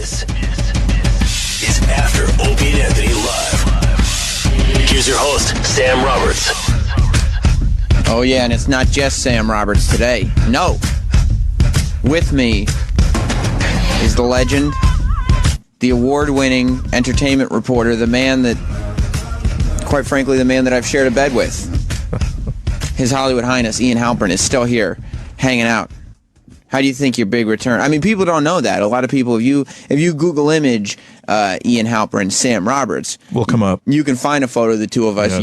is After Opie and Anthony Live. Here's your host, Sam Roberts. Oh, yeah, and it's not just Sam Roberts today. No. With me is the legend, the award-winning entertainment reporter, the man that, quite frankly, the man that I've shared a bed with. His Hollywood Highness, Ian Halperin, is still here, hanging out. How do you think your big return? I mean, people don't know that. A lot of people, if you Google image Ian Halperin, Sam Roberts, will come up. You can find a photo of the two of us. Yeah,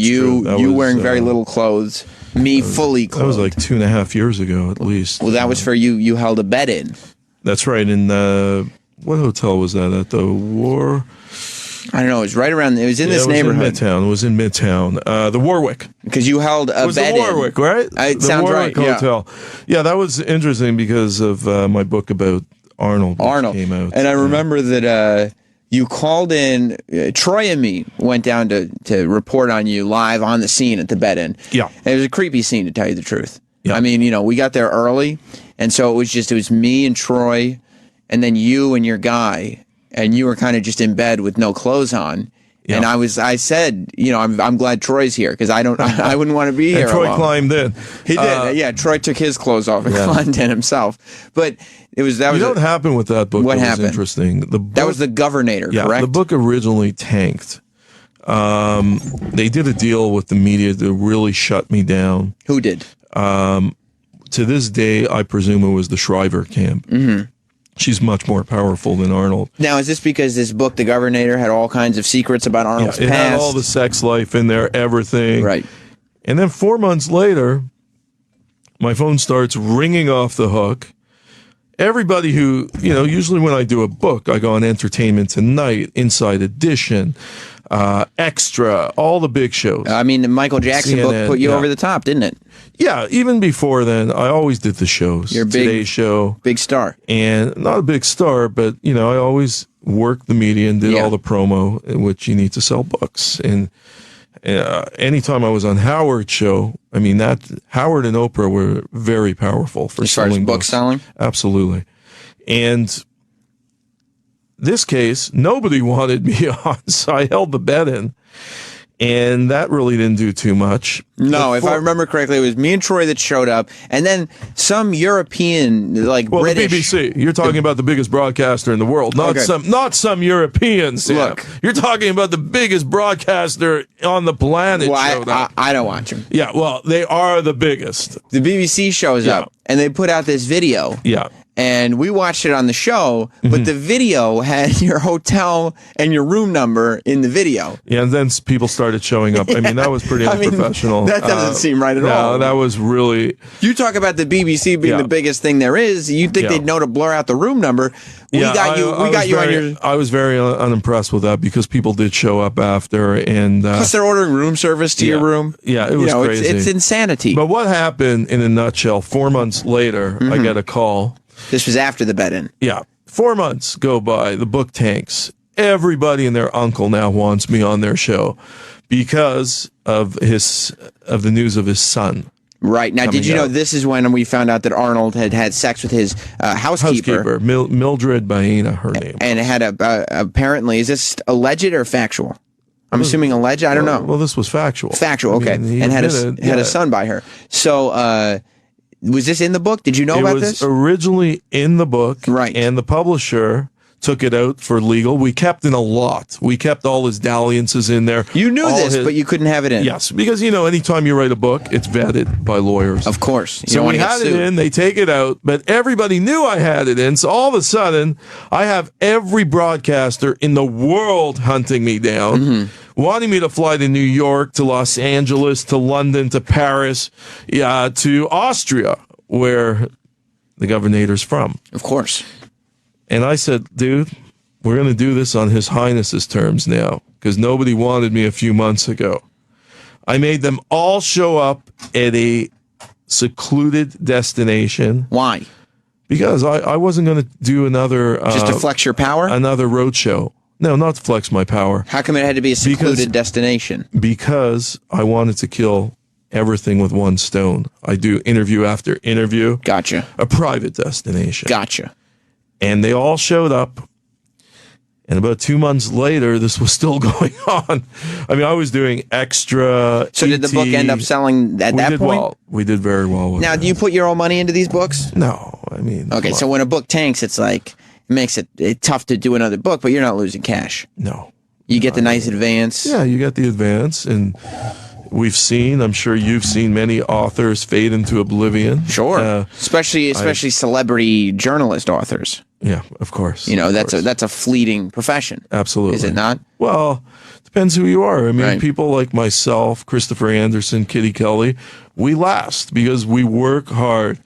you wearing very little clothes, me fully clothed. That was like 2.5 years ago, at least. Well, that was for you. You held a bed in. That's right. In what hotel was that at? The War. I don't know. It was right around. It was in this neighborhood. It was in Midtown. The Warwick. Because you held a bed in. It was the Warwick, right? It sounds Warwick right. Hotel. Yeah, that was interesting because of my book about Arnold. Which came out. And I remember that you called in. Troy and me went down to report on you live on the scene at the bed in. Yeah. And it was a creepy scene, to tell you the truth. Yeah. I mean, we got there early, and so it was me and Troy, and then you and your guy. And you were kind of just in bed with no clothes on. Yeah. And I said, I'm glad Troy's here because I wouldn't want to be here. And Troy alone. Climbed in. He did. Yeah, Troy took his clothes off and climbed in himself. But what happened with that book? What that happened? Was interesting. That was the Governator, correct? The book originally tanked. They did a deal with the media to really shut me down. Who did? To this day, I presume it was the Shriver camp. Mm-hmm. She's much more powerful than Arnold. Now, is this because this book, The Governator, had all kinds of secrets about Arnold's past? It had all the sex life in there, everything. Right. And then 4 months later, my phone starts ringing off the hook. Everybody who, usually when I do a book, I go on Entertainment Tonight, Inside Edition, Extra, all the big shows. I mean, the Michael Jackson CNN, book put you over the top, didn't it? Yeah, even before then, I always did the shows. You're a Today's Show. Big star. And not a big star, but, I always worked the media and did all the promo, in which you need to sell books. And anytime I was on Howard's show, Howard and Oprah were very powerful for selling book selling? Absolutely. And this case, nobody wanted me on, so I held the bed in. And that really didn't do too much. No, if I remember correctly, it was me and Troy that showed up, and then some European, British. The BBC. You're talking about the biggest broadcaster in the world, not some Europeans. Look, you're talking about the biggest broadcaster on the planet. Well, I don't watch them. Yeah, well, they are the biggest. The BBC shows up, and they put out this video. Yeah. And we watched it on the show, but the video had your hotel and your room number in the video. Yeah, and then people started showing up. That was pretty unprofessional. That doesn't seem right at all. No, that was really... You talk about the BBC being the biggest thing there is. You think they'd know to blur out the room number. We got you on your... I was very unimpressed with that because people did show up after. And plus, they're ordering room service to your room. Yeah, it was crazy. It's insanity. But what happened in a nutshell, 4 months later, I get a call. This was after the bet-in. Yeah. 4 months go by. The book tanks. Everybody and their uncle now wants me on their show because of the news of his son. Right. Now, did you know this is when we found out that Arnold had sex with his housekeeper. Mildred Baena, her name. And it had apparently, is this alleged or factual? I'm assuming alleged. I don't know. Well, this was factual. Factual, okay. And had a son by her. So, was this in the book? Did you know about this? It was originally in the book. Right. And the publisher took it out for legal. We kept in a lot. We kept all his dalliances in there. You knew this, but you couldn't have it in. Yes, because, anytime you write a book, it's vetted by lawyers. Of course. So we had it in, they take it out, but everybody knew I had it in. So all of a sudden, I have every broadcaster in the world hunting me down, wanting me to fly to New York, to Los Angeles, to London, to Paris, to Austria, where the Governator's from. Of course. And I said, dude, we're going to do this on His Highness's terms now, because nobody wanted me a few months ago. I made them all show up at a secluded destination. Why? Because I wasn't going to do another... just to flex your power? Another road show. No, not to flex my power. How come it had to be a secluded destination? Because I wanted to kill everything with one stone. I do interview after interview. Gotcha. A private destination. Gotcha. And they all showed up. And about 2 months later, this was still going on. I mean, I was doing extra. So did the book end up selling at that point? Well. We did very well with Now, that. do you put your own money into these books? No, I mean. Okay, so when a book tanks, it's like, it makes it tough to do another book, but you're not losing cash. No. You get the nice advance. Yeah, you get the advance, and we've seen, I'm sure you've seen many authors fade into oblivion. Sure. Especially celebrity journalist authors. Yeah, of course. You know, that's a fleeting profession. Absolutely. Is it not? Well, depends who you are. I mean, Right. people like myself, Christopher Anderson, Kitty Kelly, we last because we work hard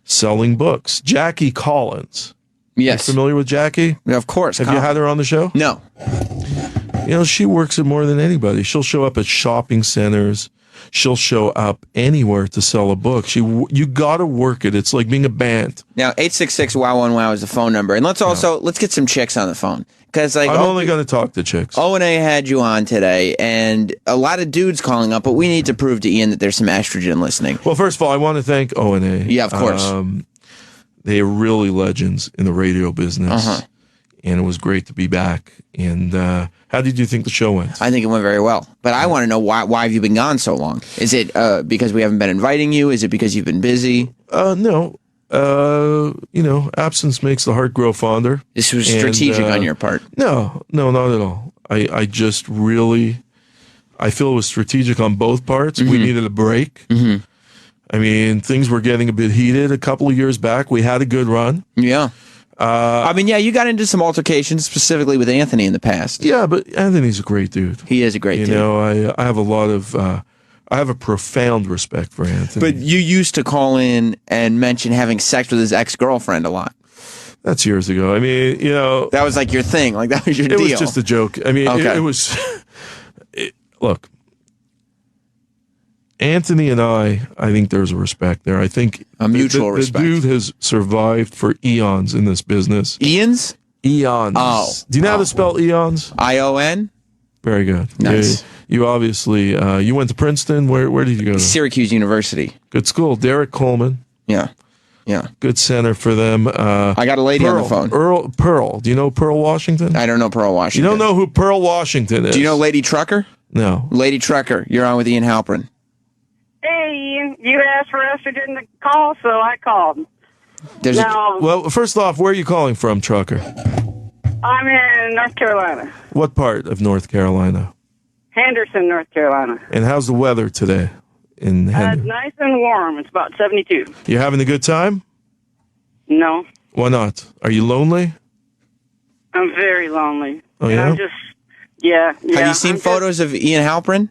selling books. Jackie Collins. Yes. Familiar with Jackie? Yeah, of course. Have you had her on the show? No. You know, she works it more than anybody. She'll show up at shopping centers. She'll show up anywhere to sell a book. You got to work it. It's like being a band. Now, 866-WOW-1-WOW is the phone number. And let's get some chicks on the phone. Because like, I'm only going to talk to chicks. O&A had you on today, and a lot of dudes calling up, but we need to prove to Ian that there's some estrogen listening. Well, first of all, I want to thank O&A. Yeah, of course. They are really legends in the radio business. And it was great to be back. And how did you think the show went? I think it went very well. But I want to know why have you been gone so long? Is it because we haven't been inviting you? Is it because you've been busy? No. You know, absence makes the heart grow fonder. This was strategic on your part. No, not at all. I just really, I feel it was strategic on both parts. We needed a break. I mean, things were getting a bit heated a couple of years back. We had a good run. Yeah. I mean, yeah, you got into some altercations specifically with Anthony in the past. Yeah, but Anthony's a great dude. He is a great dude. You know, I have a lot of, I have a profound respect for Anthony. But you used to call in and mention having sex with his ex-girlfriend a lot. That's years ago. I mean, you know. That was like your thing. Like, that was your deal. It was just a joke. I mean, Okay. it was, look. Anthony and I think there's a respect there. I think a mutual respect. The dude has survived for eons in this business. Eons? Eons. Oh. Do you know how to spell eons? I-O-N? Very good. Nice. You obviously, you went to Princeton. Where did you go to? Syracuse University. Good school. Derek Coleman. Yeah. Yeah. Good center for them. I got a lady on the phone. Pearl. Do you know Pearl Washington? I don't know Pearl Washington. You don't know who Pearl Washington is? Do you know Lady Trucker? No. Lady Trucker. You're on with Ian Halperin. Hey, Ian, you asked for estrogen to call, so I called. Well, first off, where are you calling from, Trucker? I'm in North Carolina. What part of North Carolina? Henderson, North Carolina. And how's the weather today in Henderson? Nice and warm. It's about 72. You having a good time? No. Why not? Are you lonely? I'm very lonely. Oh, and yeah? I'm just, yeah. Have you seen photos of Ian Halperin?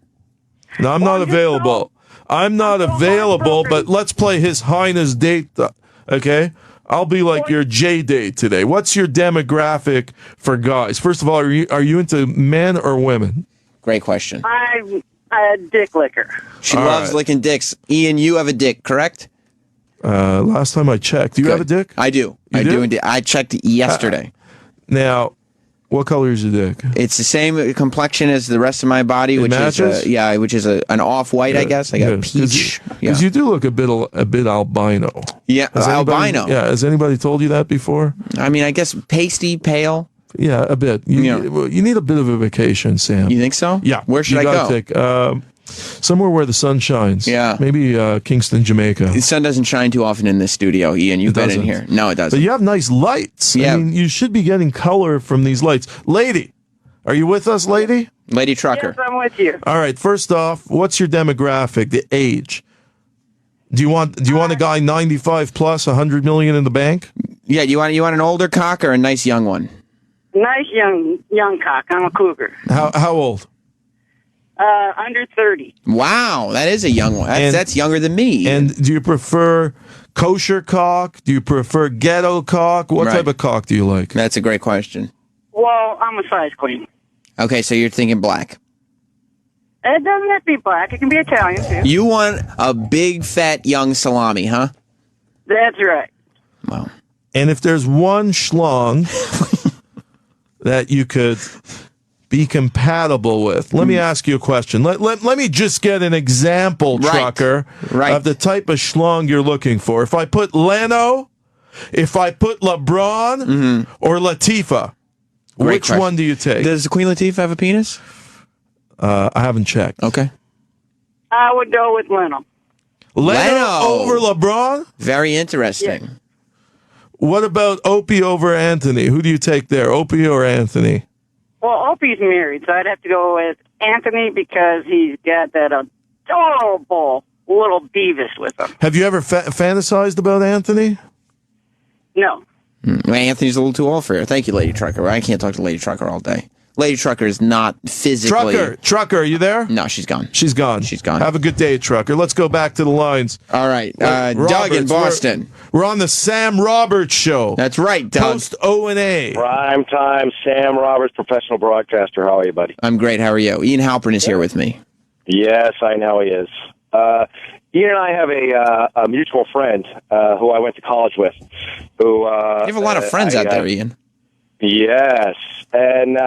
No, I'm not available. I'm not available, but let's play His Highness date, okay? I'll be like your J date today. What's your demographic for guys? First of all, are you into men or women? Great question. I'm a dick licker. She loves licking dicks. Ian, you have a dick, correct? Last time I checked. Do you have a dick? I do. You do? Indeed. I checked yesterday. Now, what color is your dick? It's the same complexion as the rest of my body, which matches? is which is an off-white, I guess. I got peach. Because you do look a bit albino. Yeah, albino. Yeah, has anybody told you that before? I mean, I guess pasty, pale. Yeah, a bit. You need a bit of a vacation, Sam. You think so? Yeah. Where should I go? Take, somewhere where the sun shines. Yeah. Maybe Kingston, Jamaica. The sun doesn't shine too often in this studio, Ian. You've been in here. No, it doesn't. But you have nice lights. Yeah. I mean, you should be getting color from these lights. Lady, are you with us, lady? Lady Trucker. Yes, I'm with you. All right. First off, what's your demographic, the age? Do you want a guy 95 plus, 100 million in the bank? Yeah, you want an older cock or a nice young one? Nice young cock. I'm a cougar. How old? Under 30. Wow, that is a young one. That's younger than me. And do you prefer kosher cock? Do you prefer ghetto cock? What type of cock do you like? That's a great question. Well, I'm a size queen. Okay, so you're thinking black. It doesn't have to be black. It can be Italian, too. You want a big, fat, young salami, huh? That's right. Wow. And if there's one schlong that you could be compatible with, let me ask you a question. Let me just get an example, Trucker, of the type of schlong you're looking for. If I put Leno, if I put LeBron, or Latifah, Great Which question. one do you take? Does Queen Latifah have a penis? I haven't checked. Okay. I would go with Leno. Leno over LeBron? Very interesting. Yeah. What about Opie over Anthony? Who do you take there, Opie or Anthony? Well, Opie's married, so I'd have to go with Anthony because he's got that adorable little Beavis with him. Have you ever fantasized about Anthony? No. Well, Anthony's a little too old for her. Thank you, Lady Trucker. I can't talk to Lady Trucker all day. Lady Trucker is not physically... Trucker, are you there? No, she's gone. She's gone. She's gone. Have a good day, Trucker. Let's go back to the lines. All right. Doug in Boston. We're on the Sam Roberts Show. That's right, Doug. Post O&A. Prime time, Sam Roberts, professional broadcaster. How are you, buddy? I'm great. How are you? Ian Halperin is here with me. Yes, I know he is. Ian and I have a mutual friend who I went to college with. Who You have a lot of friends out there, Ian. Yes, and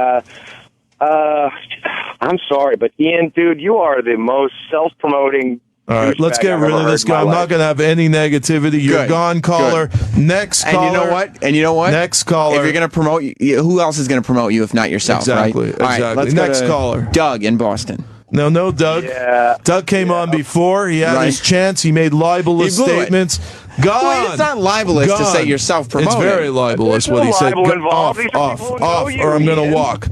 I'm sorry, but Ian, dude, you are the most self-promoting. All right, let's get rid of this guy. I'm not going to have any negativity. You're Good. gone, caller. Good. Next caller. And you know what? Next caller. If you're going to promote you, who else is going to promote you if not yourself, Exactly, right? All right, exactly. let's go Next to caller. Doug in Boston. No, Doug. Yeah. Doug came on before. He had Right. his chance. He made libelous He blew it. statements. Gone. Well, it's not libelous to say you're self-promoting. It's very libelous There's what he no said. libel involved. Off, These are off, people who off, know you, or I'm going to Ian. walk.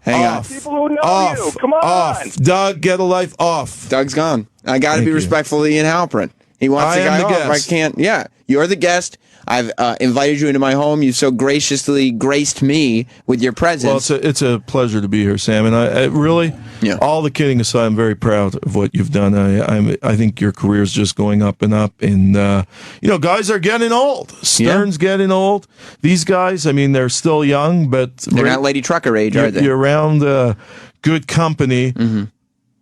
Hang on. Off. People who know Off. you. Come on. Off. Doug, get a life off. Doug's gone. I got to Thank be you. respectful to Ian Halperin. He wants I the am guy the off. guest. I can't. Yeah, you're the guest. I've invited you into my home. You've so graciously graced me with your presence. Well, it's a pleasure to be here, Sam. And I really, Yeah. all the kidding aside, I'm very proud of what you've done. I think your career is just going up and up. And, guys are getting old. Stern's getting old. These guys, I mean, they're still young, but They're not Lady Trucker age, are they? you're around good company. Mm-hmm.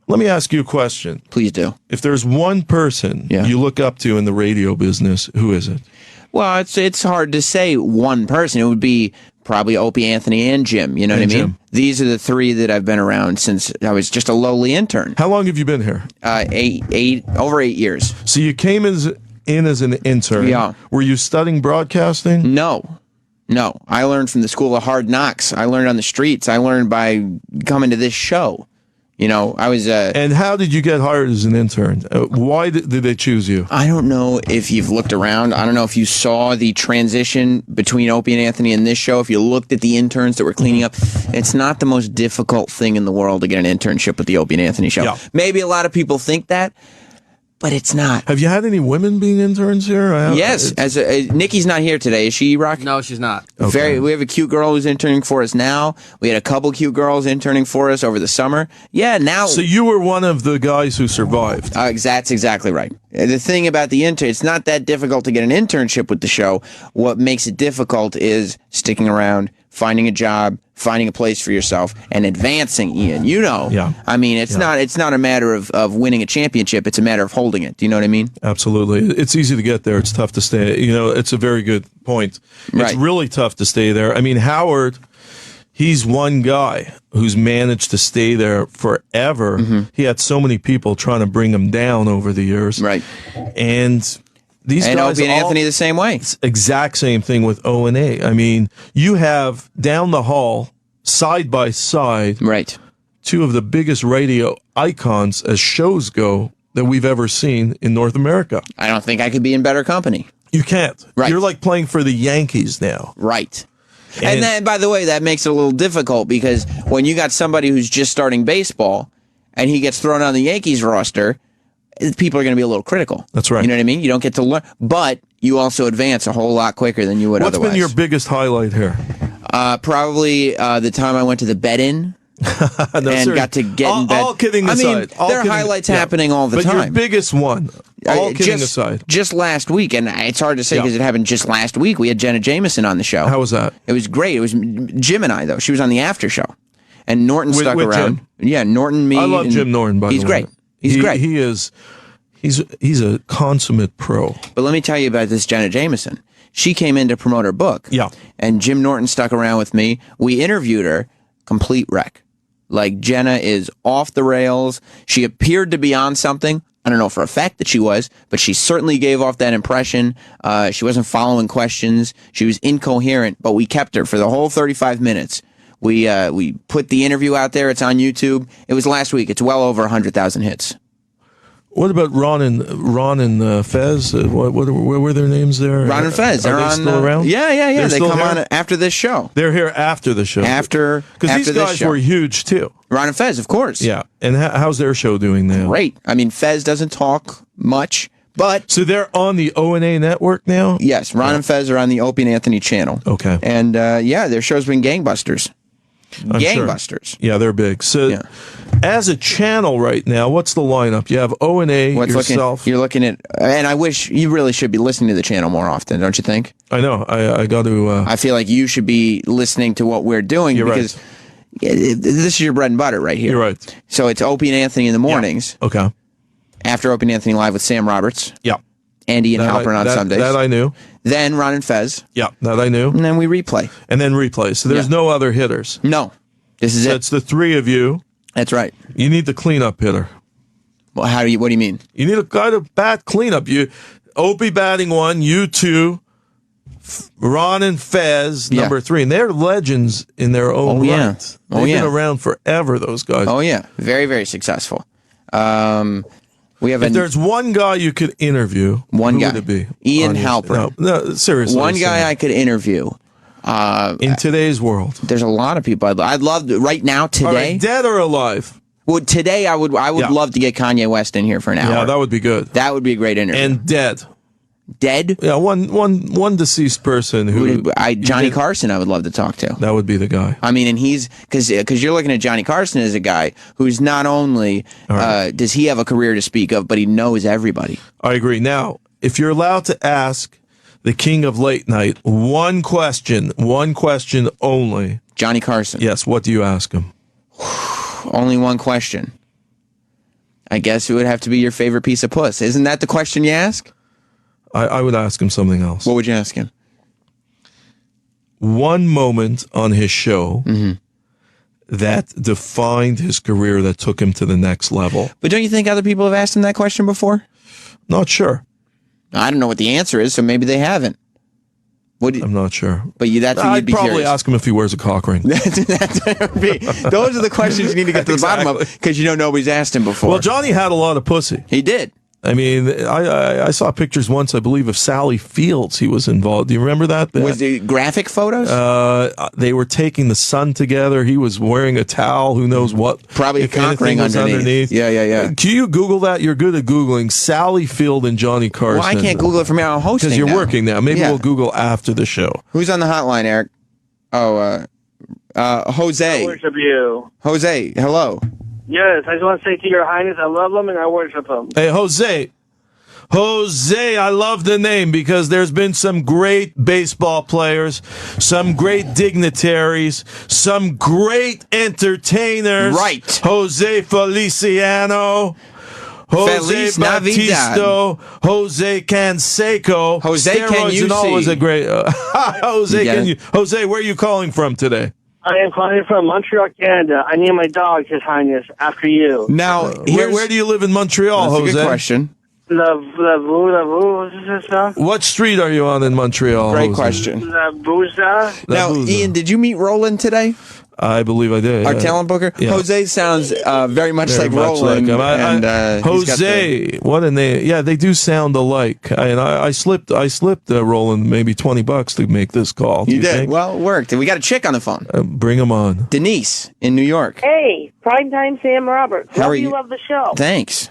Let me ask you a question. Please do. If there's one person Yeah. you look up to in the radio business, who is it? Well, it's hard to say one person. It would be probably Opie, Anthony, and Jim. You know what I And mean? Jim. These are the three that I've been around since I was just a lowly intern. How long have you been here? Over 8 years. So you came in as an intern. Yeah. Were you studying broadcasting? No. I learned from the School of Hard Knocks. I learned on the streets. I learned by coming to this show. I was... And how did you get hired as an intern? Why did they choose you? I don't know if you've looked around. I don't know if you saw the transition between Opie and Anthony in this show. If you looked at the interns that were cleaning up, it's not the most difficult thing in the world to get an internship with the Opie and Anthony show. Yeah. Maybe a lot of people think that, but it's not. Have you had any women being interns here? Yes, Nikki's not here today. Is she, Rock? No, she's not. Okay. We have a cute girl who's interning for us now. We had a couple cute girls interning for us over the summer. Yeah, now... So you were one of the guys who survived. That's exactly right. The thing about the intern, it's not that difficult to get an internship with the show. What makes it difficult is sticking around, finding a job, finding a place for yourself, and advancing, Ian. Yeah. I mean, it's not a matter of winning a championship. It's a matter of holding it. Do you know what I mean? Absolutely. It's easy to get there. It's tough to stay. It's a very good point. It's Right. really tough to stay there. I mean, Howard, he's one guy who's managed to stay there forever. Mm-hmm. He had so many people trying to bring him down over the years. Right. And these And guys Opie and all- Anthony the same way. exact same thing with O&A. I mean, you have down the hall, side by side, Right. two of the biggest radio icons as shows go that we've ever seen in North America. I don't think I could be in better company. You can't. Right. You're like playing for the Yankees now. Right. And- And then, by the way, that makes it a little difficult because when you got somebody who's just starting baseball and he gets thrown on the Yankees roster, people are going to be a little critical. That's right. You know what I mean? You don't get to learn, but you also advance a whole lot quicker than you would What's otherwise. been your biggest highlight here? Probably the time I went to the bet-in and seriously. got to get in bed. All kidding I mean, aside. all there are kidding- highlights yeah. happening all the but time. your biggest one, all kidding just, aside. Just last week, and it's hard to say Yeah. because it happened just last week. We had Jenna Jameson on the show. How was that? It was great. It was Jim and I, though. She was on the after show. And Norton With- stuck with around. Jim. Yeah, Norton, me. I love and Jim Norton, by the way. He's great. He's great. He is. He's a consummate pro. But let me tell you about this Jenna Jameson. She came in to promote her book. Yeah. And Jim Norton stuck around with me. We interviewed her. Complete wreck. Like, Jenna is off the rails. She appeared to be on something. I don't know for a fact that she was, but she certainly gave off that impression. She wasn't following questions. She was incoherent, but we kept her for the whole 35 minutes. We put the interview out there. It's on YouTube. It was last week. It's well over 100,000 hits. What about Ron and Fez? What were their names there? Ron and Fez. Are they still around? Yeah. They come here? on after this show. They're here after the show. Because these guys were huge too. Ron and Fez, of course. Yeah. And how's their show doing now? Great. I mean, Fez doesn't talk much, but so they're on the O&A network now. Yes, Ron and Fez are on the Opie and Anthony channel. Okay. And their show's been gangbusters. I'm Gangbusters. Sure. Yeah, they're big. So, as a channel right now, what's the lineup? You have O&A yourself. You're looking at, and I wish you really should be listening to the channel more often, don't you think? I know. I got to. I feel like you should be listening to what we're doing because this is your bread and butter right here. You're right. So it's Opie and Anthony in the mornings. Yeah. Okay. After Opie and Anthony Live with Sam Roberts. Yeah. Andy and Halperin on Sundays. That I knew. Then Ron and Fez. Yeah, that I knew. And then we replay. So there's no other hitters. No. This is it. It's the three of you. That's right. You need the cleanup hitter. Well, what do you mean? You need a guy to bat cleanup. Opie batting one, you two, Ron and Fez, number three. And they're legends in their own right. They've been around forever, those guys. Oh, yeah. Very, very successful. If there's one guy you could interview, who would it be? Ian Halperin. No, seriously. One guy I could interview. In today's world. There's a lot of people I'd love to, right now, today. All right, dead or alive? Well, today I would love to get Kanye West in here for an hour. Yeah, that would be good. That would be a great interview. And dead. Dead? Yeah, one deceased person who... Johnny Carson I would love to talk to. That would be the guy. I mean, and he's... Because you're looking at Johnny Carson as a guy who's not only does he have a career to speak of, but he knows everybody. I agree. Now, if you're allowed to ask the king of late night one question only. Johnny Carson. Yes, what do you ask him? Only one question. I guess it would have to be your favorite piece of puss. Isn't that the question you ask? I would ask him something else. What would you ask him? One moment on his show that defined his career, that took him to the next level. But don't you think other people have asked him that question before? Not sure. I don't know what the answer is, so maybe they haven't. I'm not sure. But I'd probably curious. Ask him if he wears a cock ring. Those are the questions you need to get to the bottom of, because nobody's asked him before. Well, Johnny had a lot of pussy. He did. I mean, I saw pictures once, I believe, of Sally Fields. He was involved. Do you remember that? Was it graphic photos? They were taking the sun together. He was wearing a towel. Who knows what? Probably a cock ring underneath. Yeah. Can you Google that? You're good at Googling Sally Field and Johnny Carson. Well, I can't Google it from here. I'm hosting because you're now. working now. Maybe we'll Google after the show. Who's on the hotline, Eric? Jose. I worship you. Jose, hello. Yes, I just want to say to your highness, I love them and I worship them. Hey, Jose, I love the name because there's been some great baseball players, some great dignitaries, some great entertainers. Right. Jose Feliciano, Jose Feliz Bautisto, Jose Canseco. Jose, can you and all see? Was a great. Jose, where are you calling from today? I am calling from Montreal, Canada. I name my dog His Highness after you. Now, where do you live in Montreal, That's Jose? a good question. What street are you on in Montreal? Great Jose? question. La Bouza. Now, Ian, did you meet Roland today? I believe I did. Our talent booker? Yeah. Jose sounds very much like Roland. Like him. Jose, what a name. Yeah, they do sound alike. And I slipped Roland maybe $20 to make this call. You did? Think? Well, it worked. We got a chick on the phone. Bring him on. Denise in New York. Hey, primetime Sam Roberts. How are you? Love the show. Thanks.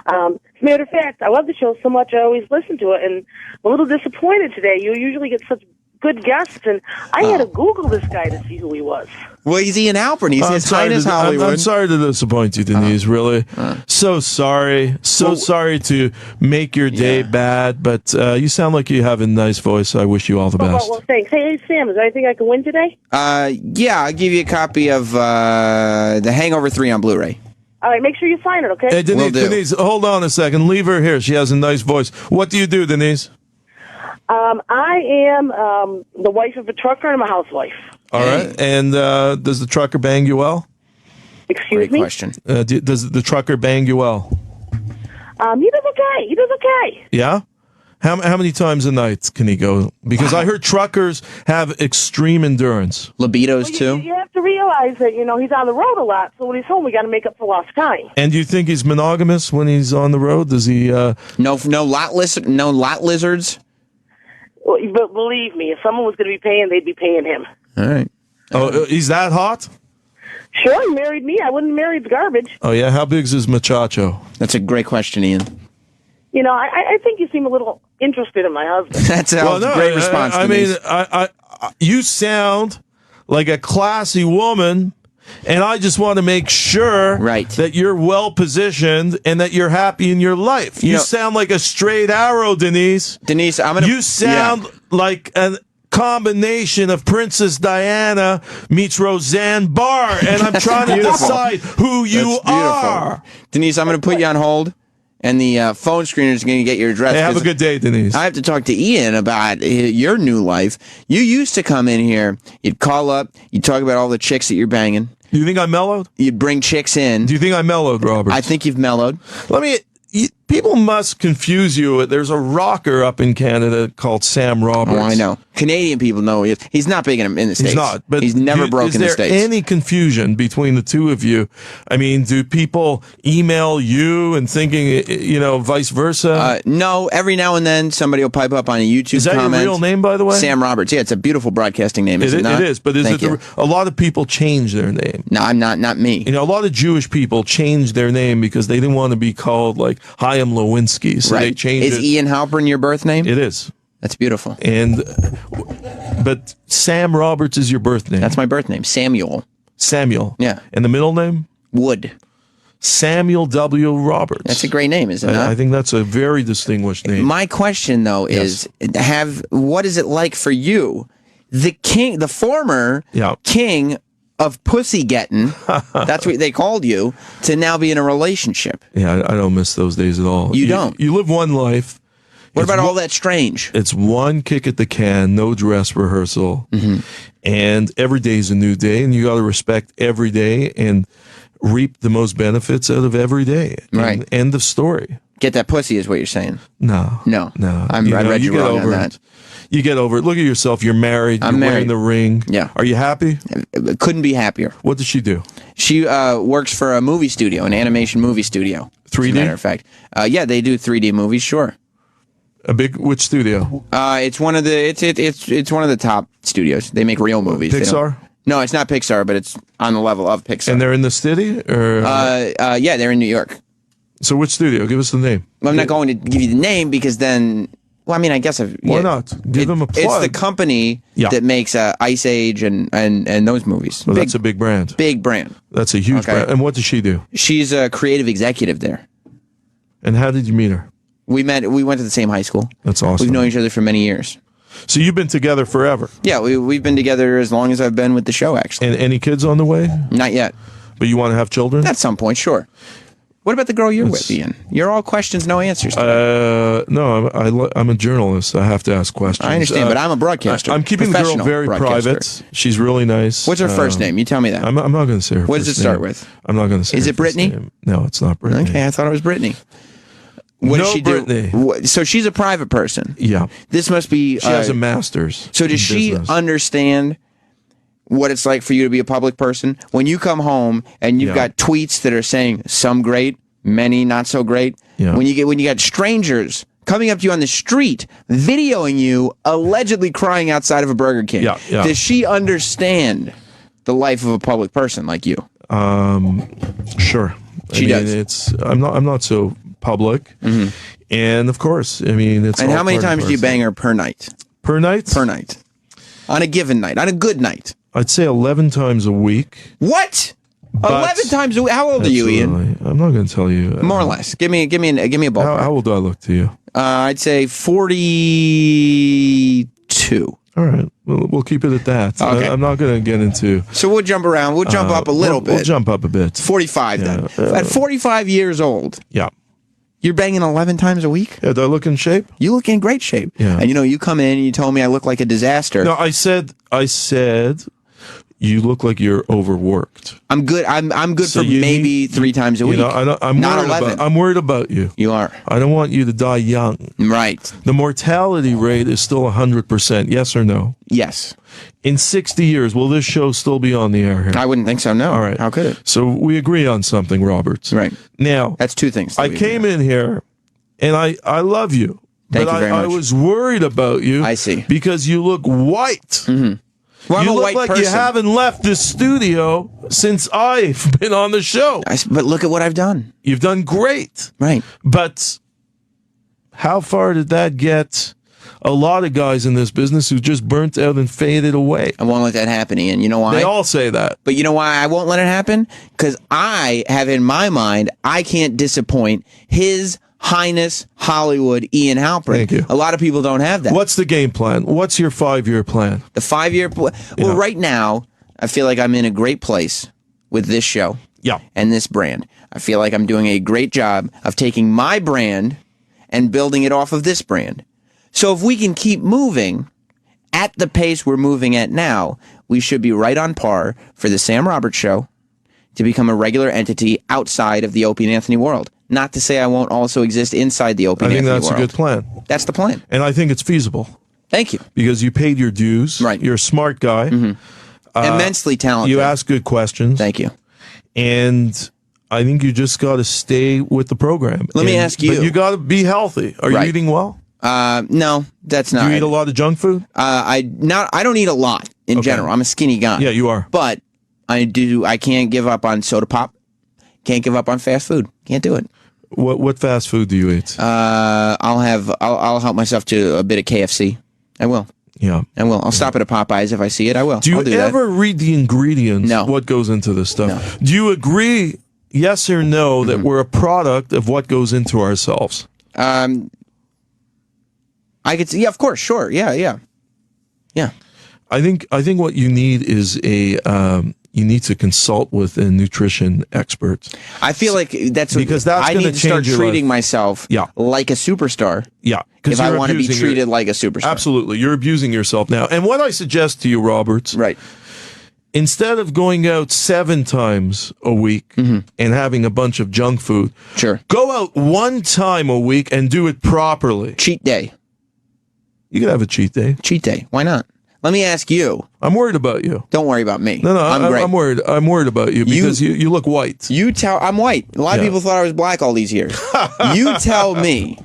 As a matter of fact, I love the show so much I always listen to it, and I'm a little disappointed today. You usually get such good guests, and I had to Google this guy to see who he was. Well, he's Ian Halperin. He's His Highness Hollywood. I'm sorry to disappoint you, Denise, really. So sorry. Sorry to make your day bad, but you sound like you have a nice voice. I wish you all the best. Well, thanks. Hey, Sam, is there anything I can win today? Yeah, I'll give you a copy of The Hangover 3 on Blu-ray. All right, make sure you sign it, okay? Hey, Denise, hold on a second. Leave her here. She has a nice voice. What do you do, Denise? I am the wife of a trucker and I'm a housewife. All right. And does the trucker bang you well? Excuse Great me? question. Does the trucker bang you well? He does okay. Yeah? How many times a night can he go? Because I heard truckers have extreme endurance. Libidos, too? You have to realize that, he's on the road a lot, so when he's home, we got to make up for lost time. And do you think he's monogamous when he's on the road? Does he... No lot lizards? Well, but believe me, if someone was going to be paying, they'd be paying him. All right. Oh, he's that hot? Sure, he married me. I wouldn't marry the garbage. Oh, yeah? How big's his machacho? That's a great question, Ian. I think you seem a little interested in my husband. That's a great response. I mean, you sound like a classy woman, and I just want to make sure that you're well positioned and that you're happy in your life. You sound like a straight arrow, Denise. Denise, you sound like a combination of Princess Diana meets Roseanne Barr, and I'm trying to decide who you are. Denise, I'm going to put you on hold. And the phone screener is going to get your address. Hey, have a good day, Denise. I have to talk to Ian about your new life. You used to come in here, you'd call up, you'd talk about all the chicks that you're banging. Do you think I mellowed? You'd bring chicks in. Do you think I mellowed, Robert? I think you've mellowed. People must confuse you. There's a rocker up in Canada called Sam Roberts. Oh, I know. Canadian people know he is. He's not big in the States. He's not. But he's never broken the States. Is there any confusion between the two of you? I mean, do people email you and thinking, vice versa? No. Every now and then, somebody will pipe up on a YouTube Is that comment. your real name, by the way? Sam Roberts. Yeah, it's a beautiful broadcasting name, is it not? It is, but a lot of people change their name. No, I'm not me. A lot of Jewish people changed their name because they didn't want to be called like Chaim Lewinsky, so they changed it. Is Ian Halperin your birth name? It is. That's beautiful. But Sam Roberts is your birth name. That's my birth name, Samuel. Samuel. Yeah. And the middle name? Wood. Samuel W. Roberts. That's a great name, is it not? I think that's a very distinguished name. My question, though, is what is it like for you, the former king of pussy getting, that's what they called you, to now be in a relationship? Yeah, I don't miss those days at all. You don't? You live one life. What about all that strange? It's one kick at the can, no dress rehearsal, and every day's a new day, and you got to respect every day and reap the most benefits out of every day. Right. End of story. Get that pussy is what you're saying. No. I read you wrong on that. You get over it. Look at yourself. You're married. You're wearing the ring. Yeah. Are you happy? Couldn't be happier. What does she do? She works for a movie studio, an animation movie studio. 3D? As a matter of fact. Yeah, they do 3D movies, sure. Which studio? It's one of the it's one of the top studios. They make real movies. Pixar? No, it's not Pixar, but it's on the level of Pixar. And they're in the city, or yeah, they're in New York. So which studio? Give us the name. Well, I'm not going to give you the name because then. Well, I mean, I guess why not? Give them a plug. It's the company that makes Ice Age and those movies. Well, that's a big brand. Big brand. That's a huge brand. And what does she do? She's a creative executive there. And how did you meet her? We went to the same high school. That's awesome. We've known each other for many years. So you've been together forever? Yeah, we've been together as long as I've been with the show, actually. And any kids on the way? Not yet. But you want to have children? At some point, sure. What about the girl you're with, Ian? You're all questions, no answers. No, I'm a journalist. I have to ask questions. I understand, but I'm a broadcaster. I'm keeping the girl very private. She's really nice. What's her first name? You tell me that. I'm not going to say her What first does it start with? I'm not going to say Is her it Brittany? first name. No, it's not Brittany. Okay, I thought it was Brittany. What does she Brittany. do? So she's a private person. Yeah. This must be... She has a master's. So does she understand what it's like for you to be a public person? When you come home and you've got tweets that are saying some great, many not so great. Yeah. When you got strangers coming up to you on the street, videoing you, allegedly crying outside of a Burger King. Yeah. Does she understand the life of a public person like you? Sure. She does. I'm not so public, and of course, I mean, it's. And how many times do you bang her per night? Per night? Per night. On a given night. On a good night. I'd say 11 times a week. What? 11 times a week? How old are you, Ian? I'm not going to tell you. More or less. Give me a ballpark. How old do I look to you? I'd say 42. All right. We'll keep it at that. Okay. I'm not going to get into... So we'll jump around. We'll jump up a little bit. We'll jump up a bit. 45 then. At 45 years old, yeah, you're banging 11 times a week? Yeah, do I look in shape? You look in great shape. Yeah. And you come in and you told me I look like a disaster. No, I said you look like you're overworked. I'm good. I'm good So for you maybe 3 times a week. I'm Not worried 11. I'm worried about you. You are. I don't want you to die young. Right. The mortality rate is still 100%. Yes or no? Yes. In 60 years, will this show still be on the air here? I wouldn't think so, no. All right. How could it? So we agree on something, Roberts. Right. Now, That's 2 things. that I we came agree on. in here, and I love you. Thank but you very I much. was worried about you. I see. Because you look white. Well, I'm You a look white like person. you haven't left the studio since I've been on the show. But look at what I've done. You've done great. Right. But how far did that get a lot of guys in this business who just burnt out and faded away? I won't let that happen, Ian. You know why? They all say that. But you know why I won't let it happen? Because I have in my mind, I can't disappoint His Highness Hollywood Ian Halperin. Thank you. A lot of people don't have that. What's the game plan? What's your 5-year plan? The 5-year... Well, right now, I feel like I'm in a great place with this show Yeah. and this brand. I feel like I'm doing a great job of taking my brand and building it off of this brand. So if we can keep moving at the pace we're moving at now, we should be right on par for the Sam Roberts Show to become a regular entity outside of the Opie and Anthony world. Not to say I won't also exist inside the Opie I and think Anthony that's world. a good plan. That's the plan. And I think it's feasible Thank you. because you paid your dues. Right. You're a smart guy. Immensely talented. You ask good questions. Thank you. And I think you just got to stay with the program. Let me ask you. But you got to be healthy. Are Right. you eating well? No, that's Do not. you eat a lot of junk food? I don't eat a lot in general. I'm a skinny guy. Yeah, you are. But I can't give up on soda pop. Can't give up on fast food. Can't do it. What fast food do you eat? I'll help myself to a bit of KFC. I will. Yeah. I will. I'll stop at a Popeyes if I see it. I will. Do you I'll do ever read the ingredients? No. What goes into this stuff? No. Do you agree, yes or no, that we're a product of what goes into ourselves? that. I could see. Yeah, of course. Sure. Yeah. I think what you need is you need to consult with a nutrition expert. I feel like that's Because that's I gonna need to start change your treating life. myself Yeah. like a superstar. Yeah, If I want to be abusing treated like a superstar. Absolutely, you're abusing yourself now. And what I suggest to you, Roberts, Right. instead of going out 7 times a week and having a bunch of junk food, Sure. go out 1 time a week and do it properly. Cheat day. You can have a cheat day. Cheat day. Why not? Let me ask you. I'm worried about you. Don't worry about me. No, I'm great. I'm worried. I'm worried about you because you look white. I'm white. A lot of people thought I was black all these years. You tell me.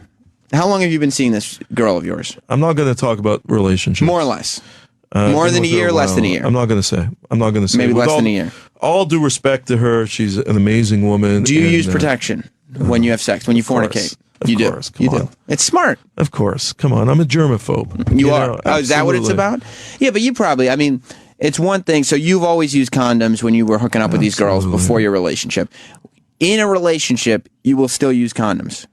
How long have you been seeing this girl of yours? I'm not going to talk about relationships. More or less. I've More been than a with her year, less than a year. I'm not going to say. Maybe With less than a year. All due respect to her, she's an amazing woman. Do you and, use protection when you have sex, when you fornicate? Of course. Come on. do. It's smart. Of course. Come on. I'm a germaphobe. You are. know, Oh, is that what it's absolutely. about? Yeah, but you probably, I mean, it's one thing. So you've always used condoms when you were hooking up with these girls Absolutely. before your relationship. In a relationship, you will still use condoms.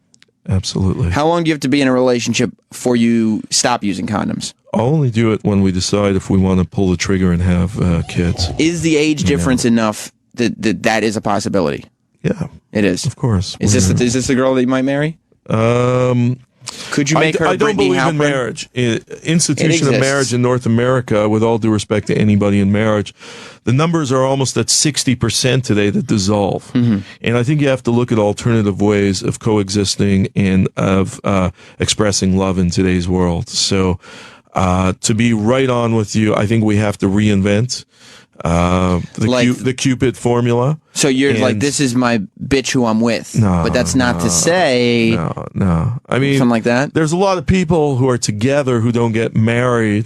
Absolutely. How long do you have to be in a relationship before you stop using condoms? I'll only do it when we decide if we want to pull the trigger and have kids. Is the age difference enough that is a possibility? Yeah, It is. of course. Is this the girl that you might marry? Could you make her I don't Brittany believe in Halperin? marriage. Institution of exists. marriage in North America, with all due respect to anybody in marriage, the numbers are almost at 60% today that dissolve. Mm-hmm. And I think you have to look at alternative ways of coexisting and of expressing love in today's world. So to be right on with you, I think we have to reinvent the Cupid formula. So you're like, And- this is my bitch who I'm with. No, but that's not to say No. I mean, something like that. there's a lot of people who are together who don't get married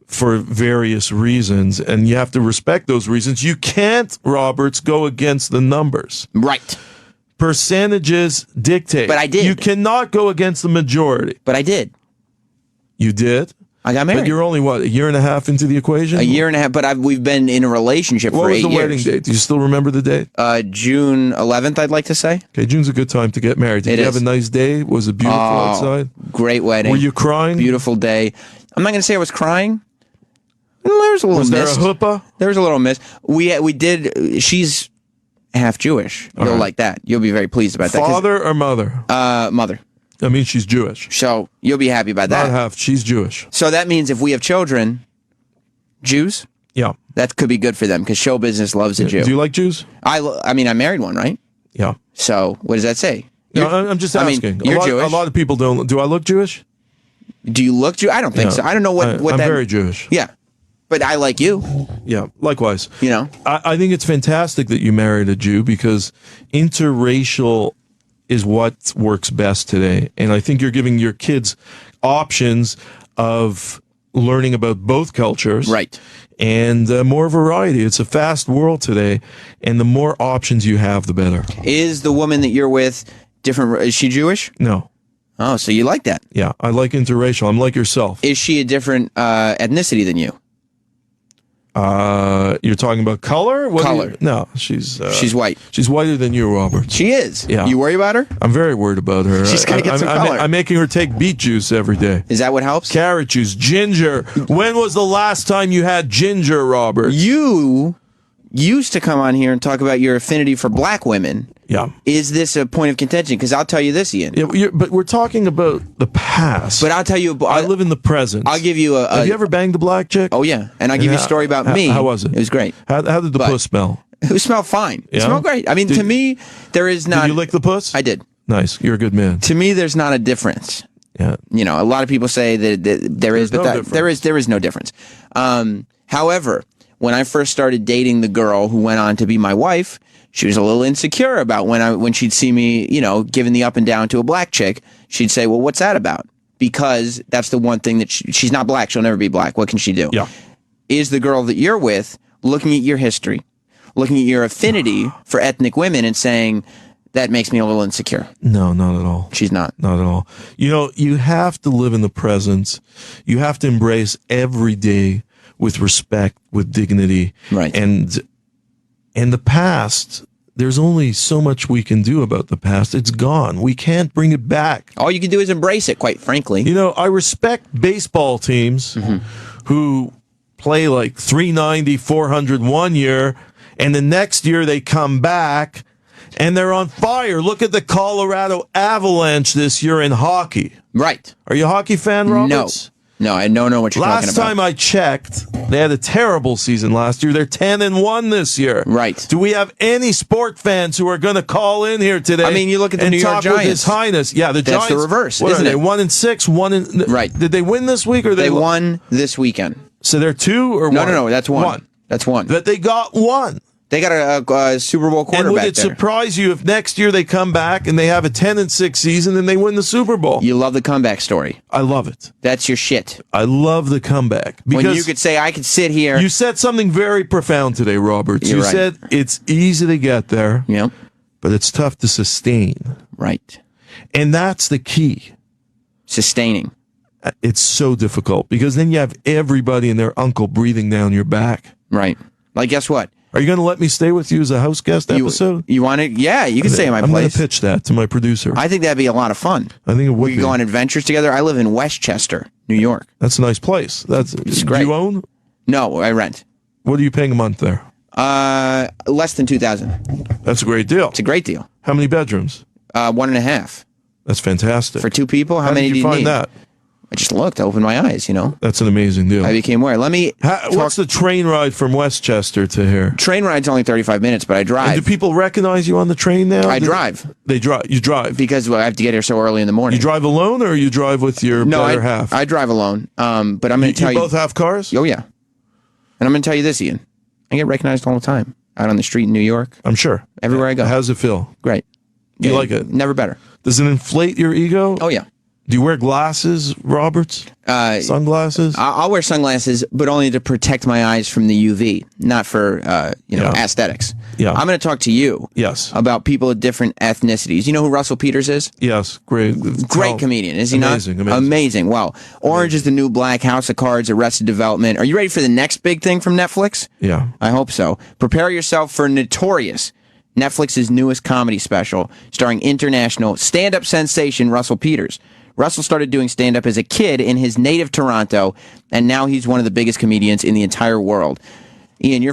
for various reasons, and you have to respect those reasons. You can't, Roberts, go against the numbers. Right. Percentages dictate. But I did. You cannot go against the majority. But I did. You did? I got married. But you're only, what, a year and a half into the equation? A year and a half, but we've been in a relationship What for was 8 the years. wedding date? Do you still remember the date? June 11th, I'd like to say. Okay, June's a good time to get married. Did It you is. have a nice day? Was it beautiful outside? Great wedding. Were you crying? Beautiful day. I'm not going to say I was crying. Well, there was a little Was there a mist. chuppah? There was a little mist. We did. She's half Jewish. You'll right. like that. You'll be very pleased about that. Father or mother? Mother. I mean, she's Jewish. So you'll be happy about Not that. half. She's Jewish. So that means if we have children, Jews, Yeah. That could be good for them because show business loves a Jew. Do you like Jews? I mean, I married one, right? Yeah. So what does that say? No, I'm just asking. You're Jewish. A lot of people don't. Do I look Jewish? Do you look Jewish? I don't think so. I don't know what I'm that. very Jewish. Yeah, but I like you. Yeah, likewise. You know, I think it's fantastic that you married a Jew because interracial is what works best today. And I think you're giving your kids options of learning about both cultures. Right. And more variety. It's a fast world today. And the more options you have, the better. Is the woman that you're with different? Is she Jewish? No. Oh, so you like that? Yeah, I like interracial. I'm like yourself. Is she a different ethnicity than you? You're talking about color? Color. No, she's white. She's whiter than you, Robert. She is. Yeah. You worry about her? I'm very worried about her. She's gotta get some color. I'm making her take beet juice every day. Is that what helps? Carrot juice, ginger. When was the last time you had ginger, Robert? You used to come on here and talk about your affinity for black women. Yeah. Is this a point of contention? Because I'll tell you this, Ian. Yeah, but we're talking about the past. But I'll tell you. I live in the present. I'll give you a. Have you ever banged a black chick? Oh yeah, and I'll give you a story about me. How was it? It was great. How did the puss smell? It smelled fine. It Yeah? smelled great. I mean, to me, there is not. Did you lick the puss? I did. Nice. You're a good man. To me, there's not a difference. Yeah. You know, a lot of people say that there is, but there is no difference. However, when I first started dating the girl who went on to be my wife, she was a little insecure about when she'd see me, you know, giving the up and down to a black chick. She'd say, "Well, what's that about?" Because that's the one thing that she's not black. She'll never be black. What can she do? Yeah. Is the girl that you're with looking at your history, looking at your affinity for ethnic women, and saying that makes me a little insecure? No, not at all. She's not. Not at all. You know, you have to live in the present. You have to embrace every day with respect, with dignity. Right. And the past, there's only so much we can do about the past. It's gone. We can't bring it back. All you can do is embrace it, quite frankly. You know, I respect baseball teams who play like 390, 400 one year, and the next year they come back and they're on fire. Look at the Colorado Avalanche this year in hockey. Right. Are you a hockey fan, Roberts? No, I don't know what you're talking Last about. time I checked, they had a terrible season last year. They're 10-1 this year. Right. Do we have any sport fans who are going to call in here today? I mean, you look at the and New York talk Giants. with His Highness. Yeah, the That's Giants. the reverse, What isn't are they? it? 1-6, Right. Did they win this week or They won this weekend. So they're 2 or No, 1? no, that's one. That's one. That they got 1. They got a Super Bowl quarterback And would it there. surprise you if next year they come back and they have a 10-6 season and they win the Super Bowl? You love the comeback story. I love it. That's your shit. I love the comeback. When Because you could say, I could sit here. you said something very profound today, Roberts. You're You right. said it's easy to get there, Yep. but it's tough to sustain. Right. And that's the key. Sustaining. It's so difficult because then you have everybody and their uncle breathing down your back. Right. Like, guess what? Are you going to let me stay with you as a house guest episode? You want it? Yeah, you can stay in my I'm going place. to pitch that to my producer. I think that'd be a lot of fun. I think it would We be. could go on adventures together. I live in Westchester, New York. That's a nice place. It's great. Do you own? No, I rent. What are you paying a month there? Less than $2,000. That's a great deal. It's a great deal. How many bedrooms? 1.5 That's fantastic. for 2 people. How How many did do you you find need? that? I just looked. I opened my eyes. You know, That's an amazing deal. I became aware. Let me. What's the train ride from Westchester to here? Train ride's only 35 minutes, but I And drive. do people recognize you on the train now? I drive They drive. You drive. because I have to get here so early in the morning. You drive alone, or you drive with your No, better half? I drive alone. But I'm going to you tell you. both have cars? Oh yeah, and I'm going to tell you this, Ian. I get recognized all the time out on the street in New York. I'm sure. Everywhere I go. How's it feel? Great. You like it? Never better. Does it inflate your ego? Oh yeah. Do you wear glasses, Roberts? Sunglasses? I'll wear sunglasses, but only to protect my eyes from the UV, not for Yeah. aesthetics. Yeah. I'm going to talk to you. Yes. About people of different ethnicities. You know who Russell Peters is? Yes. Great. Great comedian, is he Amazing, not? amazing. Amazing. Well, Orange is the New Black, House of Cards, Arrested Development. Are you ready for the next big thing from Netflix? Yeah. I hope so. Prepare yourself for Notorious, Netflix's newest comedy special, starring international stand-up sensation Russell Peters. Russell started doing stand-up as a kid in his native Toronto, and now he's one of the biggest comedians in the entire world. Ian, you're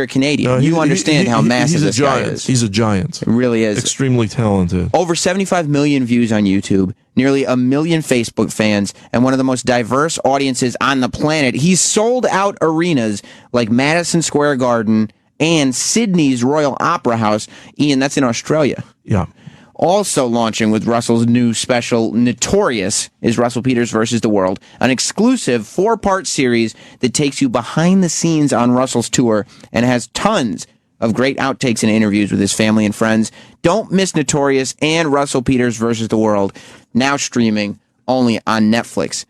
a Canadian. No, you understand how massive this guy is. He's a giant. It really is. Extremely talented. Over 75 million views on YouTube, nearly 1 million Facebook fans, and one of the most diverse audiences on the planet. He's sold out arenas like Madison Square Garden and Sydney's Royal Opera House. Ian, that's in Australia. Yeah. Also launching with Russell's new special, Notorious, is Russell Peters versus the World, an exclusive 4-part series that takes you behind the scenes on Russell's tour and has tons of great outtakes and interviews with his family and friends. Don't miss Notorious and Russell Peters versus the World, now streaming only on Netflix.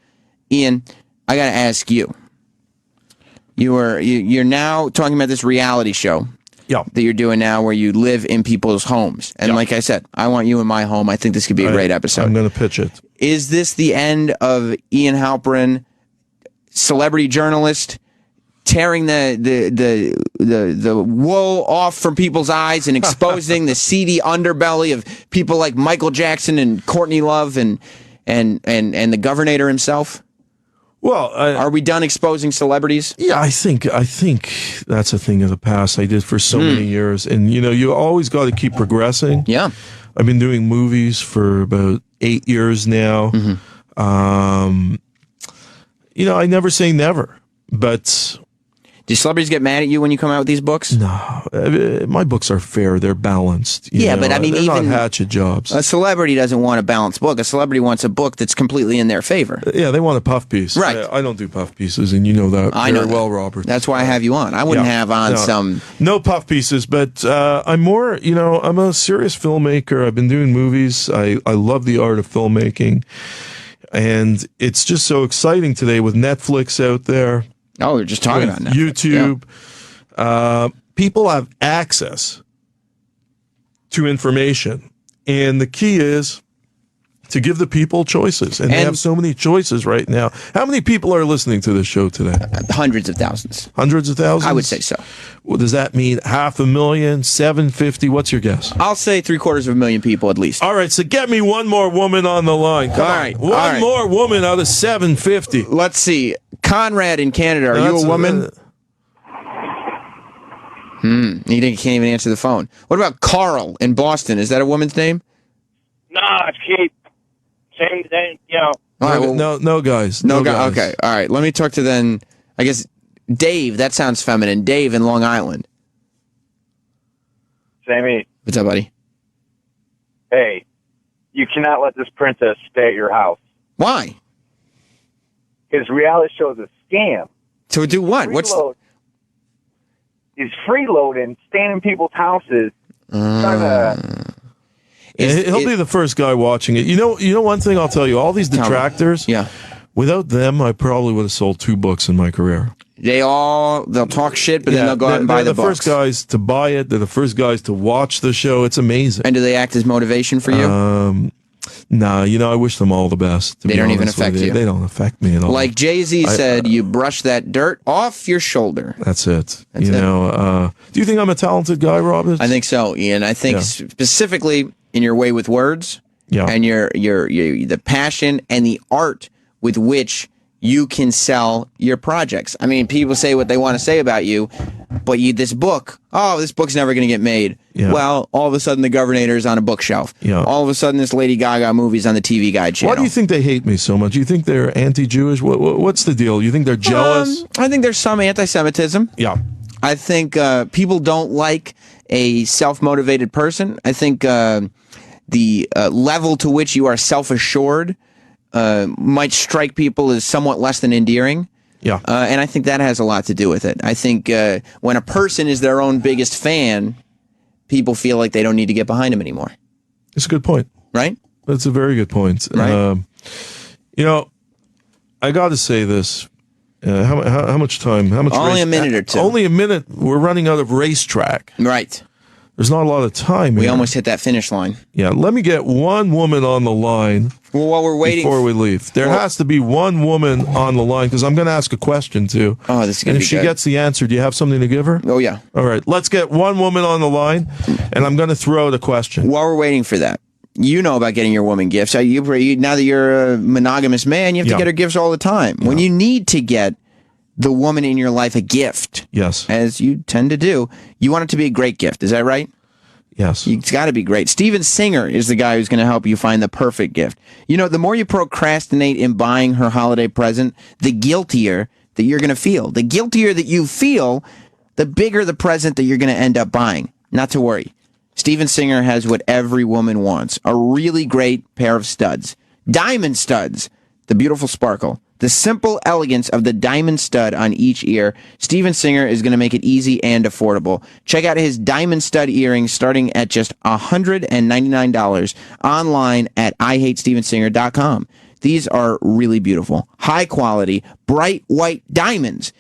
Ian, I got to ask you. You're now talking about this reality show that you're doing now where you live in people's homes. And like I said, I want you in my home. I think this could be a great episode. I'm going to pitch it. Is this the end of Ian Halperin, celebrity journalist, tearing the wool off from people's eyes and exposing the seedy underbelly of people like Michael Jackson and Courtney Love and the Governator himself? Well, are we done exposing celebrities? Yeah, I think that's a thing of the past. I did for so many years, and you always got to keep progressing. Yeah, I've been doing movies for about 8 years now. I never say never, but. Do celebrities get mad at you when you come out with these books? No, my books are fair. They're balanced. But I mean, they're even not hatchet jobs. A celebrity doesn't want a balanced book. A celebrity wants a book that's completely in their favor. Yeah, they want a puff piece. Right. I don't do puff pieces, and you know that very well, Robert. That's why I have you on. I wouldn't have on some... No puff pieces, but I'm more, I'm a serious filmmaker. I've been doing movies. I love the art of filmmaking, and it's just so exciting today with Netflix out there. Oh, we're just talking about Netflix. YouTube. Yeah. People have access to information. And the key is to give the people choices. And they have so many choices right now. How many people are listening to this show today? Hundreds of thousands. Hundreds of thousands? I would say so. Well, does that mean 500,000, 750? What's your guess? I'll say 750,000 people at least. All right, so get me one more woman on the line. Come on. One more woman out of 750. Let's see. Conrad in Canada, are you a woman? He can't even answer the phone. What about Carl in Boston? Is that a woman's name? No, it's Kate. Same thing, All right, no guys. No guys. Okay, all right. Let me talk to then, I guess, Dave. That sounds feminine. Dave in Long Island. Sammy. What's up, buddy? Hey, you cannot let this princess stay at your house. Why? His reality show is a scam. To do what? He's freeloading, staying in people's houses, trying to... He'll be the first guy watching it. You know one thing I'll tell you, all these detractors, without them, I probably would have sold 2 books in my career. They'll talk shit, but then they'll go out and buy the books. They're the first guys to buy it. They're the first guys to watch the show. It's amazing. And do they act as motivation for you? Nah, I wish them all the best. They don't even affect you. They don't affect me at all. Like Jay-Z said, you brush that dirt off your shoulder. That's it. Do you think I'm a talented guy, Robert? I think so, Ian. I think specifically in your way with words, and your the passion and the art with which you can sell your projects. I mean, people say what they want to say about you, but this book's never going to get made. Yeah. Well, all of a sudden the Governator's on a bookshelf. Yeah. All of a sudden this Lady Gaga movie's on the TV Guide channel. Why do you think they hate me so much? You think they're anti-Jewish? What's the deal? You think they're jealous? I think there's some anti-Semitism. Yeah. I think people don't like a self-motivated person. I think the level to which you are self-assured might strike people as somewhat less than endearing. Yeah. And I think that has a lot to do with it. I think when a person is their own biggest fan, people feel like they don't need to get behind him anymore. It's a good point. Right? That's a very good point. Right. I got to say this. How much time? Only a minute or two. Only a minute. We're running out of racetrack. Right. There's not a lot of time We here. almost hit that finish line. Yeah, let me get one woman on the line while we're waiting before we leave. There has to be one woman on the line because I'm going to ask a question too. Oh, this is going to be good. And if she gets the answer, do you have something to give her? Oh, yeah. All right, let's get one woman on the line, and I'm going to throw out a question. While we're waiting for that, you know about getting your woman gifts. Now that you're a monogamous man, you have to get her gifts all the time. Yeah. When you need to get the woman in your life a gift, yes, as you tend to do, you want it to be a great gift. Is that right? Yes. It's got to be great. Steven Singer is the guy who's going to help you find the perfect gift. You know, the more you procrastinate in buying her holiday present, the guiltier that you're going to feel. The guiltier that you feel, the bigger the present that you're going to end up buying. Not to worry. Steven Singer has what every woman wants. A really great pair of studs. Diamond studs. The beautiful sparkle. The simple elegance of the diamond stud on each ear. Steven Singer is going to make it easy and affordable. Check out his diamond stud earrings starting at just $199 online at IHateStevenSinger.com. These are really beautiful. High quality, bright white diamonds.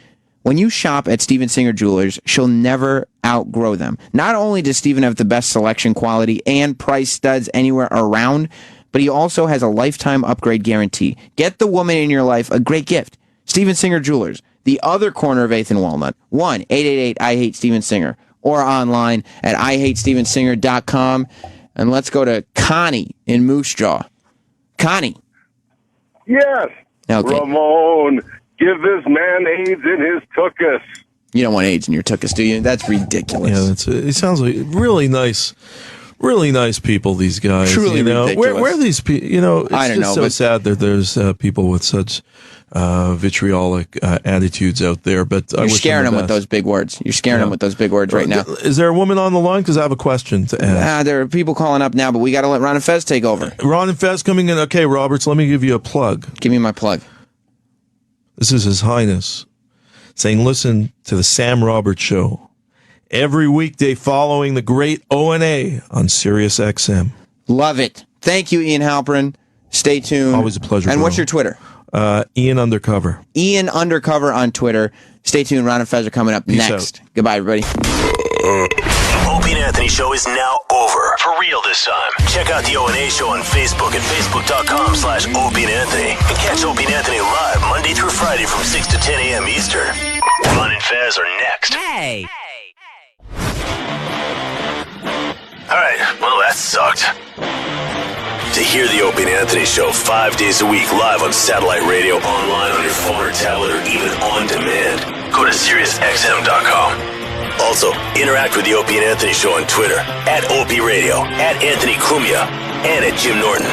When you shop at Steven Singer Jewelers, she'll never outgrow them. Not only does Steven have the best selection, quality, and price studs anywhere around, but he also has a lifetime upgrade guarantee. Get the woman in your life a great gift. Steven Singer Jewelers, the other corner of 8th and Walnut. 1-888-I-HATE-STEVEN-SINGER. Or online at IHateStevenSinger.com. And let's go to Connie in Moose Jaw. Connie. Yes. Okay. Ramon, give this man AIDS in his tuchus. You don't want AIDS in your tuchus, do you? That's ridiculous. Yeah, it sounds like really nice people, these guys. Truly ridiculous. Where are these people? You know, it's I don't just know, so but sad that there's people with such vitriolic attitudes out there. But you're scaring them with those big words. You're scaring them with those big words right now. Is there a woman on the line? Because I have a question to ask. There are people calling up now, but we got to let Ron and Fez take over. Ron and Fez coming in. Okay, Roberts, let me give you a plug. Give me my plug. This is His Highness saying, listen to the Sam Roberts Show every weekday following the great O&A on Sirius XM. Love it. Thank you, Ian Halperin. Stay tuned. Always a pleasure. And bro. what's your Twitter? Ian Undercover. Ian Undercover on Twitter. Stay tuned. Ron and Fez are coming up Peace next. Goodbye, everybody. Opie and Anthony Show is now over. For real this time. Check out the O&A Show on Facebook at Facebook.com/Opie and Anthony. And catch Opie and Anthony live Monday through Friday from 6 to 10 a.m. Eastern. Ron and Fez are next. Hey! Alright, well that sucked. To hear the Opie and Anthony Show 5 days a week live on satellite radio, online on your phone or tablet, or even on demand, go to SiriusXM.com. Also, interact with the Opie and Anthony Show on Twitter, at Opie Radio, at Anthony Cumia, and at Jim Norton.